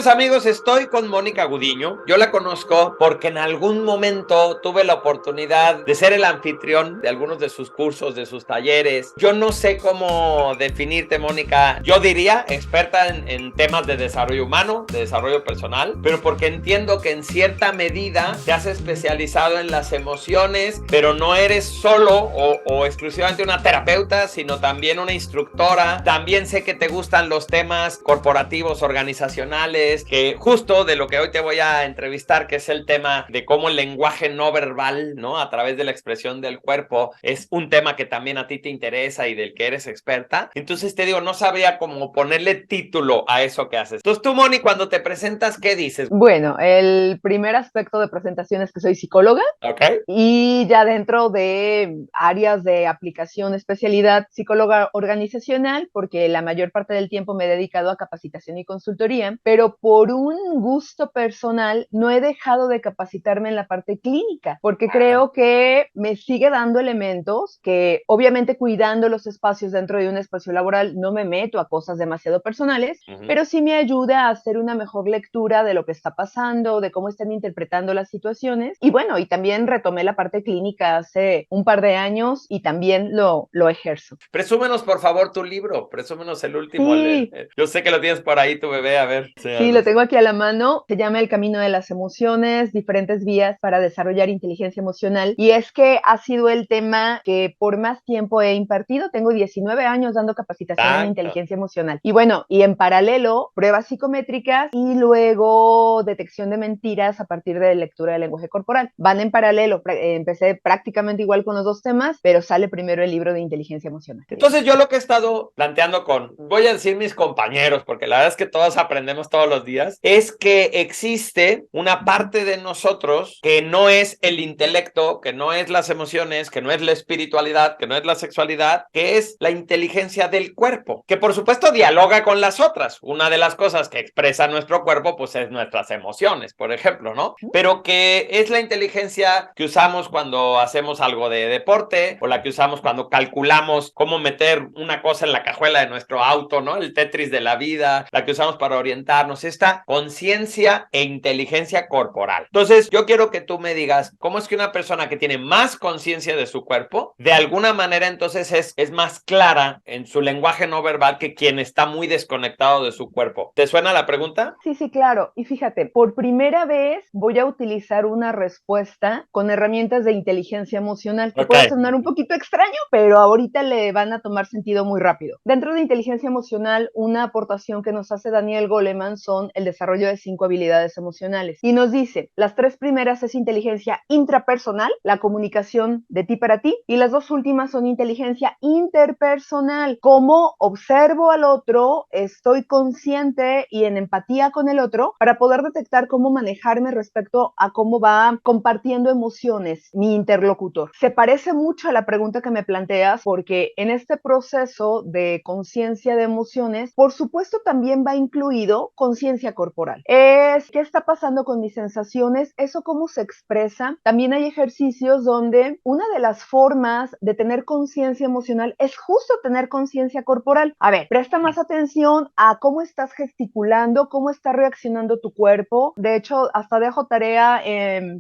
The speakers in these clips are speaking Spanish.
Queridos amigos, estoy con Mónica Gudiño. Yo la conozco porque en algún momento tuve la oportunidad de ser el anfitrión de algunos de sus cursos, de sus talleres. Yo no sé cómo definirte, Mónica. Yo diría experta en temas de desarrollo humano, de desarrollo personal, pero porque entiendo que en cierta medida te has especializado en las emociones, pero no eres solo o exclusivamente una terapeuta, sino también una instructora. También sé que te gustan los temas corporativos, organizacionales, que justo de lo que hoy te voy a entrevistar, que es el tema de cómo el lenguaje no verbal, ¿no? A través de la expresión del cuerpo, es un tema que también a ti te interesa y del que eres experta. Entonces te digo, no sabría cómo ponerle título a eso que haces. Entonces tú, Moni, cuando te presentas, ¿qué dices? Bueno, el primer aspecto de presentación es que soy psicóloga. ¿Ok? Y ya dentro de áreas de aplicación, especialidad, psicóloga organizacional, porque la mayor parte del tiempo me he dedicado a capacitación y consultoría, pero por un gusto personal no he dejado de capacitarme en la parte clínica, porque creo que me sigue dando elementos que, obviamente, cuidando los espacios dentro de un espacio laboral, no me meto a cosas demasiado personales, pero sí me ayuda a hacer una mejor lectura de lo que está pasando, de cómo están interpretando las situaciones. Y bueno, y también retomé la parte clínica hace un par de años y también lo ejerzo. Presúmenos, por favor, tu libro. Presúmenos el último. Sí, Yo sé que lo tienes por ahí, tu bebé. A ver. sí, lo tengo aquí a la mano. Se llama El Camino de las Emociones, diferentes vías para desarrollar inteligencia emocional. Y es que ha sido el tema que por más tiempo he impartido. Tengo 19 años dando capacitación en Exacto. inteligencia emocional. Y bueno, y en paralelo, pruebas psicométricas y luego detección de mentiras a partir de lectura del lenguaje corporal. Van en paralelo. Empecé prácticamente igual con los dos temas, pero sale primero el libro de inteligencia emocional. Entonces yo lo que he estado planteando voy a decir mis compañeros, porque la verdad es que todos aprendemos todos los días, es que existe una parte de nosotros que no es el intelecto, que no es las emociones, que no es la espiritualidad, que no es la sexualidad, que es la inteligencia del cuerpo, que por supuesto dialoga con las otras. Una de las cosas que expresa nuestro cuerpo, pues es nuestras emociones, por ejemplo, ¿no? Pero que es la inteligencia que usamos cuando hacemos algo de deporte o la que usamos cuando calculamos cómo meter una cosa en la cajuela de nuestro auto, ¿no? El Tetris de la vida, la que usamos para orientarnos, esta conciencia e inteligencia corporal. Entonces, yo quiero que tú me digas, ¿cómo es que una persona que tiene más conciencia de su cuerpo, de alguna manera entonces es más clara en su lenguaje no verbal que quien está muy desconectado de su cuerpo? ¿Te suena la pregunta? Sí, sí, claro. Y fíjate, por primera vez voy a utilizar una respuesta con herramientas de inteligencia emocional, que puede sonar un poquito extraño, pero ahorita le van a tomar sentido muy rápido. Dentro de inteligencia emocional, una aportación que nos hace Daniel Goleman son el desarrollo de 5 habilidades emocionales. Y nos dice, las 3 primeras es inteligencia intrapersonal, la comunicación de ti para ti, y las 2 últimas son inteligencia interpersonal, cómo observo al otro, estoy consciente y en empatía con el otro para poder detectar cómo manejarme respecto a cómo va compartiendo emociones mi interlocutor. Se parece mucho a la pregunta que me planteas porque en este proceso de conciencia de emociones, por supuesto también va incluido conciencia corporal. Es qué está pasando con mis sensaciones, eso cómo se expresa. También hay ejercicios donde una de las formas de tener conciencia emocional es justo tener conciencia corporal. A ver, presta más atención a cómo estás gesticulando, cómo está reaccionando tu cuerpo. De hecho, hasta dejo tarea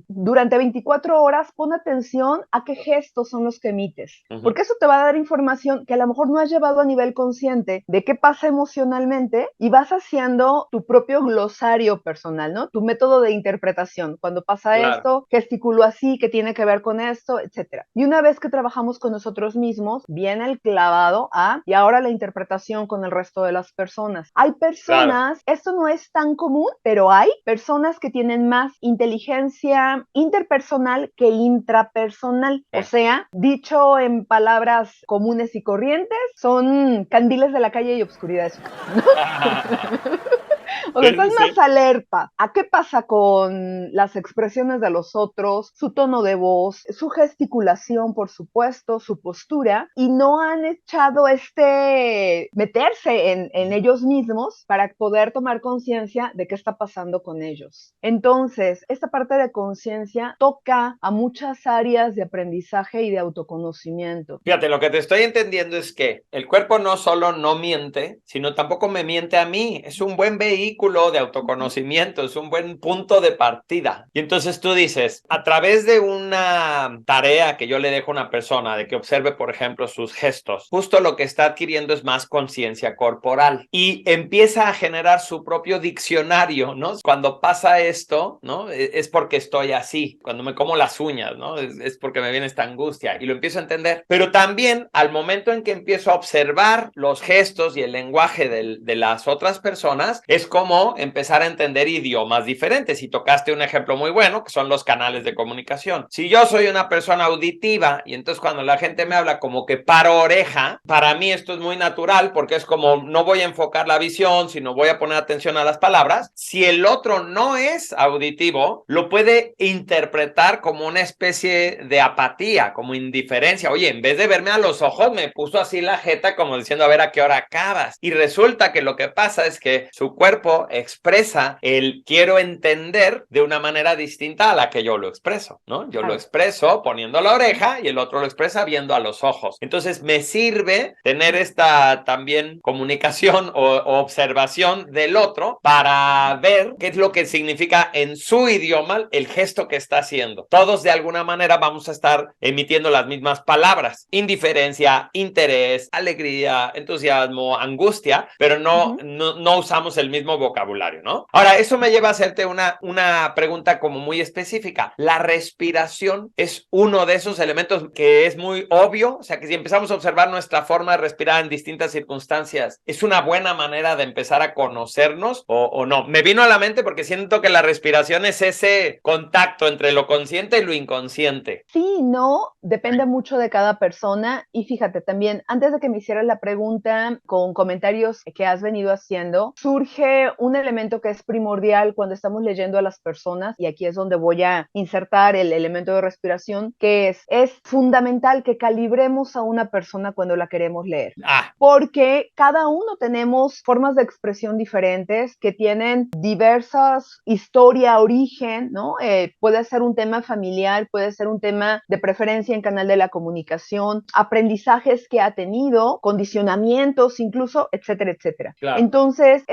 durante 24 horas, pon atención a qué gestos son los que emites, porque eso te va a dar información que a lo mejor no has llevado a nivel consciente de qué pasa emocionalmente y vas haciendo tu propio glosario personal, ¿no? Tu método de interpretación. Cuando pasa esto, gesticulo así, que tiene que ver con esto, etcétera. Y una vez que trabajamos con nosotros mismos, viene el clavado y ahora la interpretación con el resto de las personas. Hay personas, esto no es tan común, pero hay personas que tienen más inteligencia interpersonal que intrapersonal. O sea, dicho en palabras comunes y corrientes, son candiles de la calle y obscuridad de su casa, ¿no? O sea, estás más alerta a qué pasa con las expresiones de los otros, su tono de voz, su gesticulación, por supuesto, su postura, y no han echado meterse en ellos mismos para poder tomar conciencia de qué está pasando con ellos. Entonces, esta parte de conciencia toca a muchas áreas de aprendizaje y de autoconocimiento. Fíjate, lo que te estoy entendiendo es que el cuerpo no solo no miente, sino tampoco me miente a mí. Es un buen vehículo vehículo de autoconocimiento, es un buen punto de partida. Y entonces tú dices, a través de una tarea que yo le dejo a una persona, de que observe, por ejemplo, sus gestos, justo lo que está adquiriendo es más conciencia corporal y empieza a generar su propio diccionario, ¿no? Cuando pasa esto, ¿no? Es porque estoy así. Cuando me como las uñas, ¿no? Es porque me viene esta angustia y lo empiezo a entender. Pero también al momento en que empiezo a observar los gestos y el lenguaje de las otras personas, es como empezar a entender idiomas diferentes. Y tocaste un ejemplo muy bueno, que son los canales de comunicación. Si yo soy una persona auditiva y entonces cuando la gente me habla como que paro oreja, para mí esto es muy natural porque es como no voy a enfocar la visión, sino voy a poner atención a las palabras. Si el otro no es auditivo, lo puede interpretar como una especie de apatía, como indiferencia. Oye, en vez de verme a los ojos, me puso así la jeta como diciendo a ver a qué hora acabas. Y resulta que lo que pasa es que su cuerpo expresa el quiero entender de una manera distinta a la que yo lo expreso, ¿no? Yo lo expreso poniendo la oreja y el otro lo expresa viendo a los ojos. Entonces me sirve tener esta también comunicación o observación del otro para ver qué es lo que significa en su idioma el gesto que está haciendo. Todos de alguna manera vamos a estar emitiendo las mismas palabras: indiferencia, interés, alegría, entusiasmo, angustia, pero no usamos el mismo vocabulario, ¿no? Ahora, eso me lleva a hacerte una pregunta como muy específica. La respiración es uno de esos elementos que es muy obvio, o sea que si empezamos a observar nuestra forma de respirar en distintas circunstancias, ¿es una buena manera de empezar a conocernos o no? Me vino a la mente porque siento que la respiración es ese contacto entre lo consciente y lo inconsciente. Sí, no, depende mucho de cada persona. Y fíjate también, antes de que me hicieras la pregunta, con comentarios que has venido haciendo, surge un elemento que es primordial cuando estamos leyendo a las personas, y aquí es donde voy a insertar el elemento de respiración, que es fundamental que calibremos a una persona cuando la queremos leer. Porque cada uno tenemos formas de expresión diferentes que tienen diversas historia, origen, ¿no? Puede ser un tema familiar, puede ser un tema de preferencia en canal de la comunicación, aprendizajes que ha tenido, condicionamientos incluso, etcétera, etcétera. Claro. Entonces,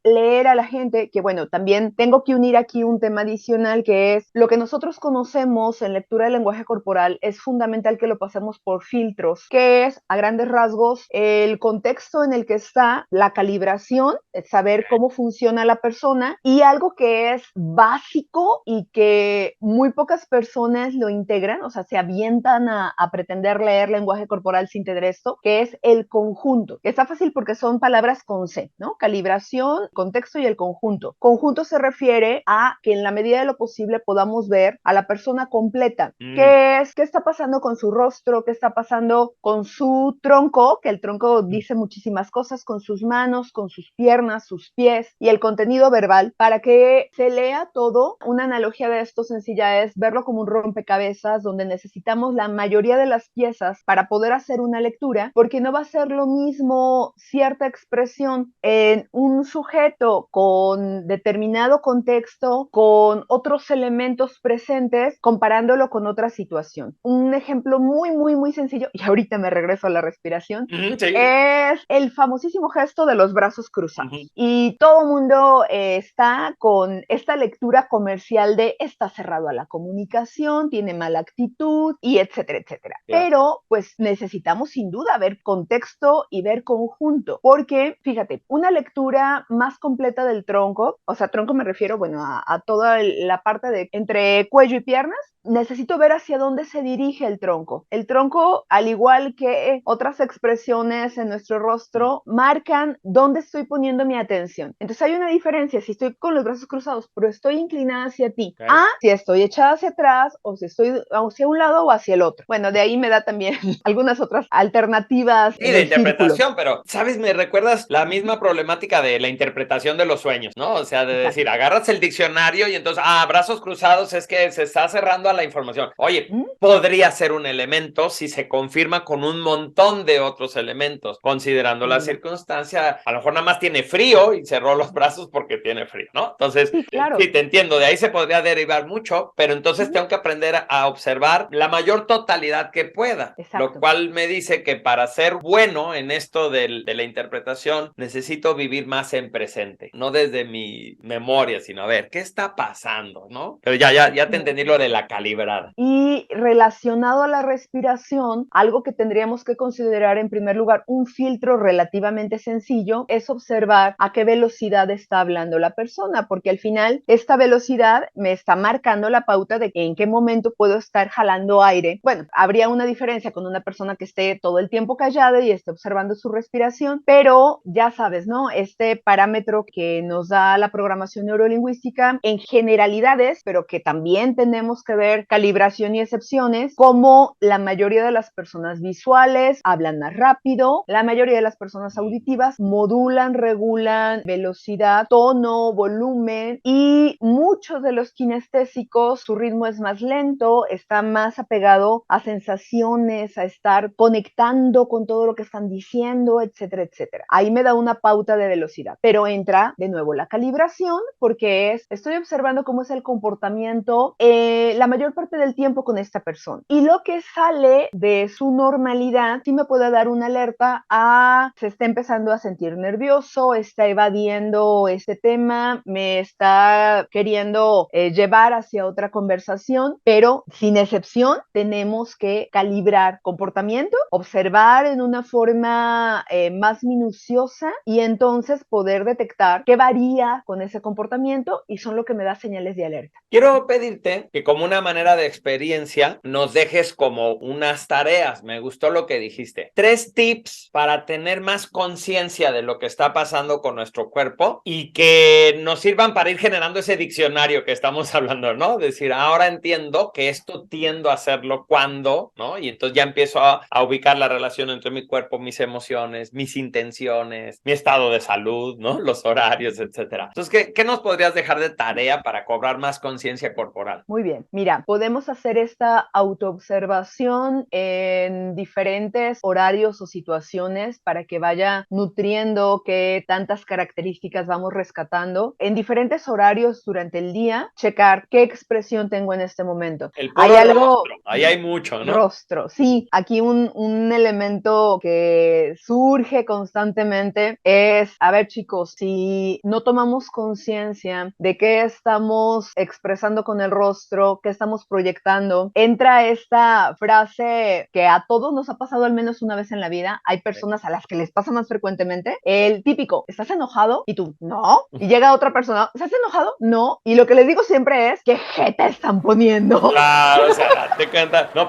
leer a la gente, que bueno, también tengo que unir aquí un tema adicional que es lo que nosotros conocemos en lectura del lenguaje corporal, es fundamental que lo pasemos por filtros, que es a grandes rasgos el contexto en el que está, la calibración, saber cómo funciona la persona, y algo que es básico y que muy pocas personas lo integran, o sea, se avientan a pretender leer lenguaje corporal sin tener esto, que es el conjunto. Está fácil porque son palabras con C, ¿no? Calibración, contexto y el conjunto. Conjunto se refiere a que en la medida de lo posible podamos ver a la persona completa. ¿Qué está pasando con su rostro? ¿Qué está pasando con su tronco? Que el tronco dice muchísimas cosas, con sus manos, con sus piernas, sus pies, y el contenido verbal, para que se lea todo. Una analogía de esto sencilla es verlo como un rompecabezas donde necesitamos la mayoría de las piezas para poder hacer una lectura, porque no va a ser lo mismo cierta expresión en un sujeto con determinado contexto, con otros elementos presentes, comparándolo con otra situación. Un ejemplo muy, muy, muy sencillo, y ahorita me regreso a la respiración, es el famosísimo gesto de los brazos cruzados. Y todo el mundo está con esta lectura comercial de está cerrado a la comunicación, tiene mala actitud, y etcétera, etcétera. Pero pues necesitamos sin duda ver contexto y ver conjunto, porque fíjate, una lectura más completa del tronco, o sea, tronco me refiero, bueno, a toda la parte de entre cuello y piernas, necesito ver hacia dónde se dirige el tronco. El tronco, al igual que otras expresiones en nuestro rostro, marcan dónde estoy poniendo mi atención. Entonces hay una diferencia si estoy con los brazos cruzados, pero estoy inclinada hacia ti, a si estoy echada hacia atrás, o si estoy hacia un lado o hacia el otro. Bueno, de ahí me da también algunas otras alternativas. Sí, de interpretación, pero, ¿sabes? Me recuerdas la misma problemática de la interpretación de los sueños, ¿no? O sea, de decir, agarras el diccionario y entonces, brazos cruzados es que se está cerrando a la información. Oye, podría ser un elemento si se confirma con un montón de otros elementos, considerando la circunstancia. A lo mejor nada más tiene frío y cerró los brazos porque tiene frío, ¿no? Entonces, sí, te entiendo, de ahí se podría derivar mucho, pero entonces tengo que aprender a observar la mayor totalidad que pueda, lo cual me dice que para ser bueno en esto de la interpretación necesito vivir más en presencia. presente, no desde mi memoria, sino a ver, ¿qué está pasando, no? Pero ya te entendí lo de la calibrada. Y relacionado a la respiración, algo que tendríamos que considerar en primer lugar, un filtro relativamente sencillo, es observar a qué velocidad está hablando la persona, porque al final esta velocidad me está marcando la pauta de en qué momento puedo estar jalando aire. Bueno, habría una diferencia con una persona que esté todo el tiempo callada y esté observando su respiración, pero ya sabes, ¿no? Este parámetro que nos da la programación neurolingüística en generalidades, pero que también tenemos que ver calibración y excepciones, como la mayoría de las personas visuales hablan más rápido, la mayoría de las personas auditivas modulan, regulan velocidad, tono, volumen, y muchos de los kinestésicos, su ritmo es más lento, está más apegado a sensaciones, a estar conectando con todo lo que están diciendo, etcétera, etcétera. Ahí me da una pauta de velocidad, pero entra de nuevo la calibración, porque estoy observando cómo es el comportamiento la mayor parte del tiempo con esta persona. Y lo que sale de su normalidad sí me puede dar una alerta a se está empezando a sentir nervioso, está evadiendo este tema, me está queriendo llevar hacia otra conversación, pero sin excepción tenemos que calibrar comportamiento, observar en una forma más minuciosa y entonces poder detectar qué varía con ese comportamiento y son lo que me da señales de alerta. Quiero pedirte que como una manera de experiencia nos dejes como unas tareas. Me gustó lo que dijiste. 3 tips para tener más conciencia de lo que está pasando con nuestro cuerpo y que nos sirvan para ir generando ese diccionario que estamos hablando, ¿no? Decir, ahora entiendo que esto tiendo a hacerlo cuando, ¿no? Y entonces ya empiezo a ubicar la relación entre mi cuerpo, mis emociones, mis intenciones, mi estado de salud, ¿no? Los horarios, etcétera. Entonces, ¿qué nos podrías dejar de tarea para cobrar más conciencia corporal? Muy bien, mira, podemos hacer esta autoobservación en diferentes horarios o situaciones para que vaya nutriendo qué tantas características vamos rescatando. En diferentes horarios durante el día, checar qué expresión tengo en este momento. El puro Hay algo... rostro, ahí hay mucho, ¿no? Rostro, sí. Aquí un elemento que surge constantemente es, a ver chicos, si no tomamos conciencia de qué estamos expresando con el rostro, qué estamos proyectando, entra esta frase que a todos nos ha pasado al menos una vez en la vida. Hay personas a las que les pasa más frecuentemente. El típico, ¿estás enojado? Y tú, no. Y llega otra persona, ¿estás enojado? No. Y lo que les digo siempre es, ¿qué jeta están poniendo? Claro, o sea, te cuenta, no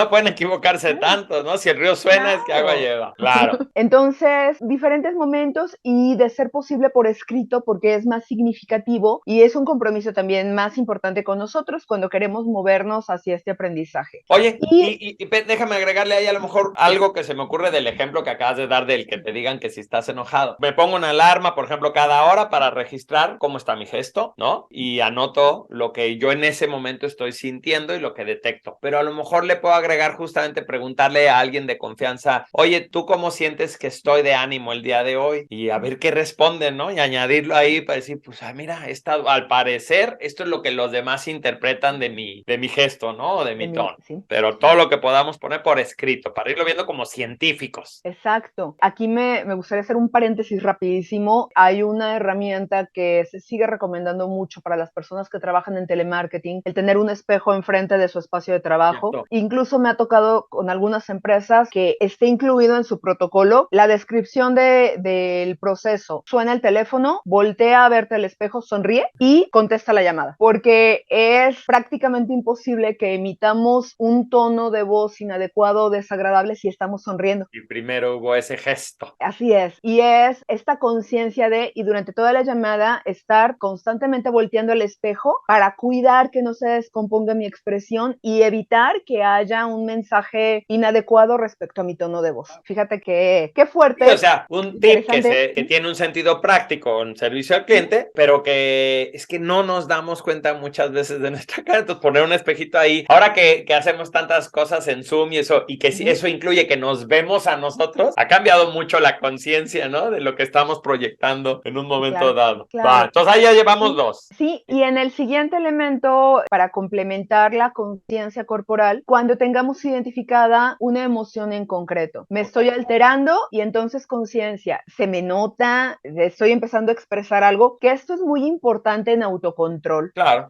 pueden equivocarse tanto, ¿no? Si el río suena es que agua lleva. Claro. Entonces, diferentes momentos y de ser posible por escrito porque es más significativo y es un compromiso también más importante con nosotros cuando queremos movernos hacia este aprendizaje. Oye, y déjame agregarle ahí a lo mejor algo que se me ocurre del ejemplo que acabas de dar del que te digan que si estás enojado. Me pongo una alarma, por ejemplo, cada hora para registrar cómo está mi gesto, ¿no? Y anoto lo que yo en ese momento estoy sintiendo y lo que detecto. Pero a lo mejor le puedo agregar justamente preguntarle a alguien de confianza, oye, ¿tú cómo sientes que estoy de ánimo el día de hoy? Y a ver qué responden, ¿no? Y añadirlo ahí para decir, pues, mira, al parecer, esto es lo que los demás interpretan de mi gesto, ¿no? O de mi tono. Sí. Pero todo lo que podamos poner por escrito, para irlo viendo como científicos. Exacto. Aquí me gustaría hacer un paréntesis rapidísimo. Hay una herramienta que se sigue recomendando mucho para las personas que trabajan en telemarketing, el tener un espejo enfrente de su espacio de trabajo. Cierto. Incluso me ha tocado con algunas empresas que esté incluido en su protocolo la descripción del proceso. Suena el teléfono, voltea a verte al espejo, sonríe y contesta la llamada. Porque es prácticamente imposible que emitamos un tono de voz inadecuado o desagradable si estamos sonriendo. Y primero hubo ese gesto. Así es. Y es esta conciencia y durante toda la llamada, estar constantemente volteando al espejo para cuidar que no se descomponga mi expresión y evitar que haya un mensaje inadecuado respecto a mi tono de voz. Fíjate qué fuerte. Sí, o sea, un tip que tiene un sentido práctico en servicio al cliente, pero que es que no nos damos cuenta muchas veces de nuestra cara. Entonces, poner un espejito ahí. Ahora que hacemos tantas cosas en Zoom y eso, y que eso incluye que nos vemos a nosotros, ha cambiado mucho la conciencia, ¿no? De lo que estamos proyectando en un momento dado. Claro. Vale, entonces ahí ya llevamos 2. Sí, y en el siguiente elemento, para complementar la conciencia corporal, cuando tengamos identificada una emoción en concreto. Me estoy alterando y entonces conciencia. Se me nota, estoy empezando a expresar algo, que esto es muy importante en autocontrol. Claro.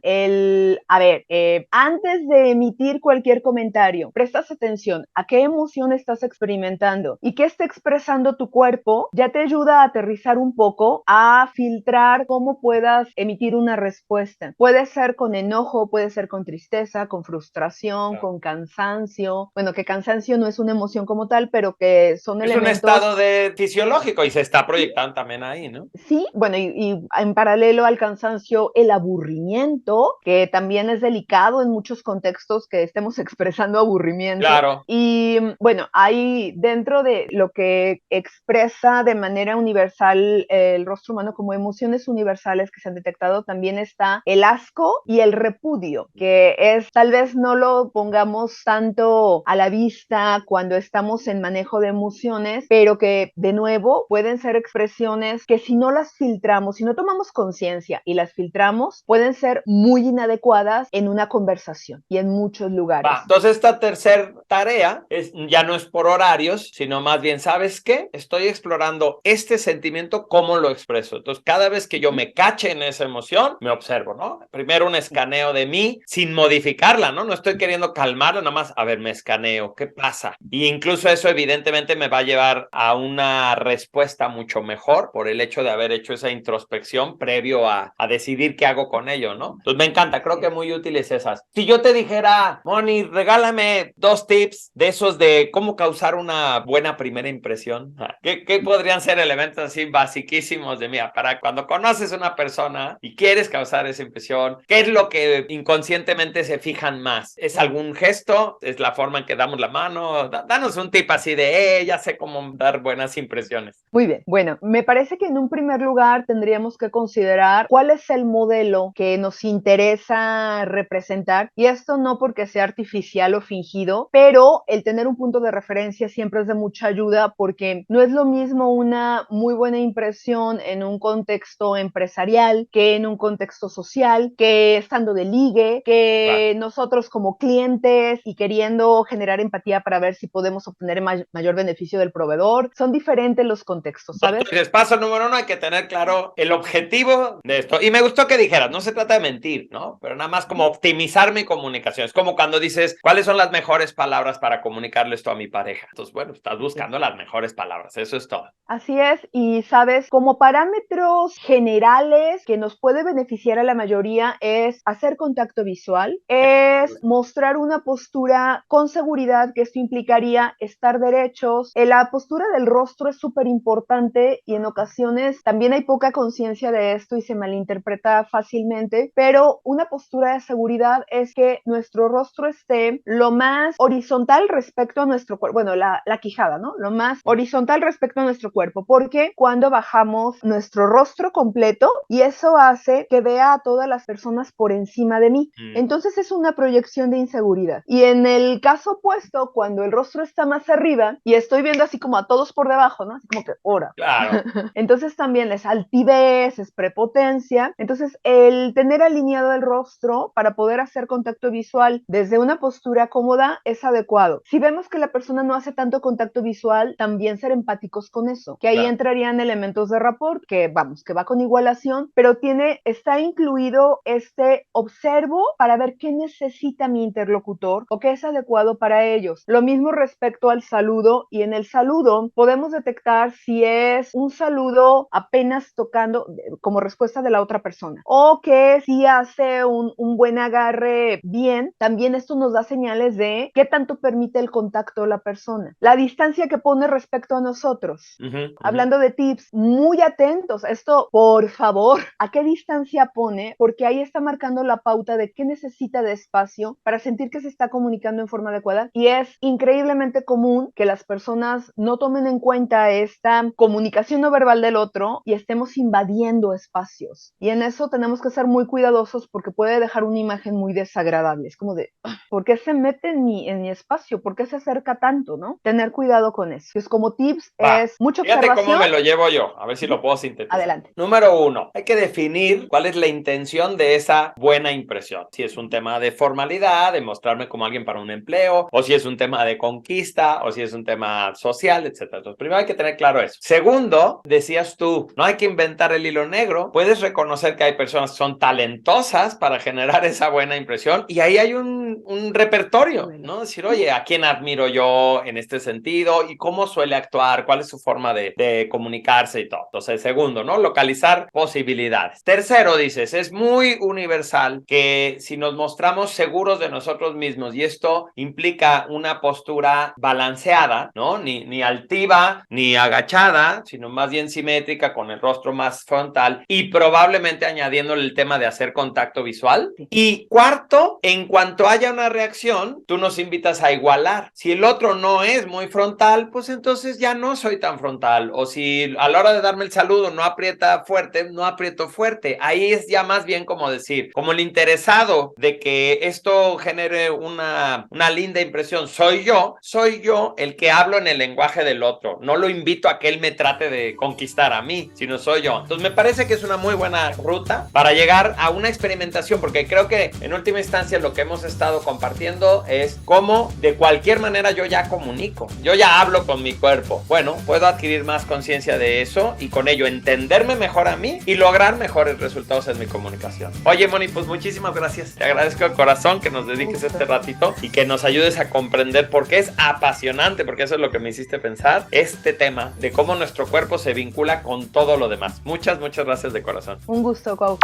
Antes de emitir cualquier comentario, prestas atención a qué emoción estás experimentando y qué está expresando tu cuerpo, ya te ayuda a aterrizar un poco, a filtrar cómo puedas emitir una respuesta. Puede ser con enojo, puede ser con tristeza, con frustración, con cansancio. Bueno, que cansancio no es una emoción como tal, pero que son Es un elementos... estado fisiológico y se está proyectando también ahí, ¿no? Sí, bueno, y en paralelo al cansancio, el aburrimiento, que también es delicado en muchos contextos que estemos expresando aburrimiento. Claro. Y bueno, hay dentro de lo que expresa de manera universal el rostro humano como emociones universales que se han detectado, también está el asco y el repudio, que es, tal vez no lo pongamos tanto a la vista cuando estamos en manejo de emociones, pero que de nuevo pueden ser expresiones que si no las filtramos, si no tomamos conciencia y las filtramos, pueden ser muy inadecuadas en una conversación y en muchos lugares. Entonces esta tercera tarea ya no es por horarios, sino más bien, ¿sabes qué? Estoy explorando este sentimiento, ¿cómo lo expreso? Entonces cada vez que yo me cache en esa emoción, me observo, ¿no? Primero un escaneo de mí sin modificarla, ¿no? No estoy queriendo calmarla, nada más, a ver, me escaneo, ¿qué pasa? Y incluso eso evidentemente me va a llevar a una respuesta mucho mejor por el hecho de haber hecho esa introspección previo a decidir qué hago con ello, ¿no? Entonces me encanta, creo que muy útiles esas. Si yo te dijera, Moni, regálame 2 tips de esos de cómo causar una buena primera impresión, ¿qué podrían ser elementos así basiquísimos de mía? Para cuando conoces a una persona y quieres causar esa impresión, ¿qué es lo que inconscientemente se fijan más? ¿Es algún gesto? ¿Es la forma en que damos la mano? Danos un tip así de, ya sé cómo dar buenas impresiones. Muy bien, bueno, me parece que en un primer lugar tendríamos que considerar cuál es el modelo que nos interesa representar, y esto no porque sea artificial o fingido, pero el tener un punto de referencia siempre es de mucha ayuda, porque no es lo mismo una muy buena impresión en un contexto empresarial que en un contexto social, que estando de ligue, que nosotros como clientes y queriendo generar empatía para ver si podemos obtener mayor beneficio del proveedor. Son diferentes los contextos, ¿sabes? Entonces, paso número 1, hay que tener claro el objetivo de esto. Y me gustó que dijeras, no se trata de mentir, ¿no? Pero nada más como optimizar mi comunicación. Es como cuando dices, ¿cuáles son las mejores palabras para comunicarle esto a mi pareja? Entonces, bueno, estás buscando las mejores palabras. Eso es todo. Así es, y sabes, como parámetros generales que nos puede beneficiar a la mayoría es hacer contacto visual, es mostrar una postura con seguridad, que esto implicaría estar derechos. La postura del rostro es súper importante y en ocasiones también hay poca conciencia de esto y se malinterpreta fácilmente, pero una postura de seguridad es que nuestro rostro esté lo más horizontal respecto a nuestro cuerpo, bueno, la quijada, ¿no? Lo más horizontal respecto a nuestro cuerpo, porque cuando bajamos nuestro rostro completo, y eso hace que vea a todas las personas por encima de mí, entonces es una proyección de inseguridad. Y en el caso opuesto, cuando el rostro está más arriba y estoy viendo así como a todos por debajo, ¿no? Así como que, ora. Claro. Entonces también es altivez, es prepotencia. Entonces el tener alineado el rostro para poder hacer contacto visual desde una postura cómoda es adecuado. Si vemos que la persona no hace tanto contacto visual, también ser empáticos con eso, que ahí entrarían elementos de rapport, que vamos, que va con igualación, pero está incluido este observo para ver qué necesita mi interlocutor o qué es adecuado para ellos. Lo mismo respecto al saludo, y en el saludo podemos detectar si es un saludo apenas tocando como respuesta de la otra persona, o que si hace un buen agarre bien. También esto nos da señales de qué tanto permite el contacto la persona, la distancia que pone respecto a nosotros. Hablando de tips, muy atentos, esto por favor, ¿a qué distancia pone? Porque ahí está marcando la pauta de qué necesita de espacio para sentir que se está comunicando en forma adecuada, y es increíblemente común que las personas no tomen en cuenta esta comunicación no verbal del otro y estemos invadiendo espacios, y en eso tenemos que ser muy cuidadosos porque puede dejar una imagen muy desagradable. Es como de, ¿por qué se mete en mi espacio? ¿Por qué se acerca tanto, no? Tener cuidado con eso. Es como tips, es mucha observación. Fíjate cómo me lo llevo yo, a ver si lo puedo sintetizar. Adelante. Número 1, hay que definir cuál es la intención de esa buena impresión. Si es un tema de formalidad, de mostrarme como alguien para un empleo, o si es un tema de conquista, o si es un tema social, etc. Entonces, primero hay que tener claro eso. Segundo, decías decías tú, no hay que inventar el hilo negro, puedes reconocer que hay personas que son talentosas para generar esa buena impresión y ahí hay un repertorio, ¿no? Decir, oye, ¿a quién admiro yo en este sentido? ¿Y cómo suele actuar? ¿Cuál es su forma de comunicarse y todo? Entonces, segundo, ¿no? Localizar posibilidades. Tercero, dices, es muy universal que si nos mostramos seguros de nosotros mismos y esto implica una postura balanceada, ¿no? Ni altiva, ni agachada, sino más bien simétrica, con el rostro más frontal y probablemente añadiéndole el tema de hacer contacto visual. Y cuarto, en cuanto haya una reacción, tú nos invitas a igualar. Si el otro no es muy frontal, pues entonces ya no soy tan frontal. O si a la hora de darme el saludo no aprieta fuerte, no aprieto fuerte. Ahí es ya más bien como decir, como el interesado de que esto genere una linda impresión. Soy yo el que hablo en el lenguaje del otro. No lo invito a que él me trate de conquistar a mí, sino soy yo. Entonces me parece que es una muy buena ruta para llegar a una experimentación, porque creo que en última instancia lo que hemos estado compartiendo es cómo de cualquier manera yo ya comunico, yo ya hablo con mi cuerpo. Bueno, puedo adquirir más conciencia de eso y con ello entenderme mejor a mí y lograr mejores resultados en mi comunicación. Oye, Moni, pues muchísimas gracias. Te agradezco de corazón que nos dediques este ratito y que nos ayudes a comprender, porque es apasionante, porque eso es lo que me hiciste pensar, este tema de cómo nuestro cuerpo se vincula con todo lo demás. Muchas gracias de corazón. Un gusto, Cuau.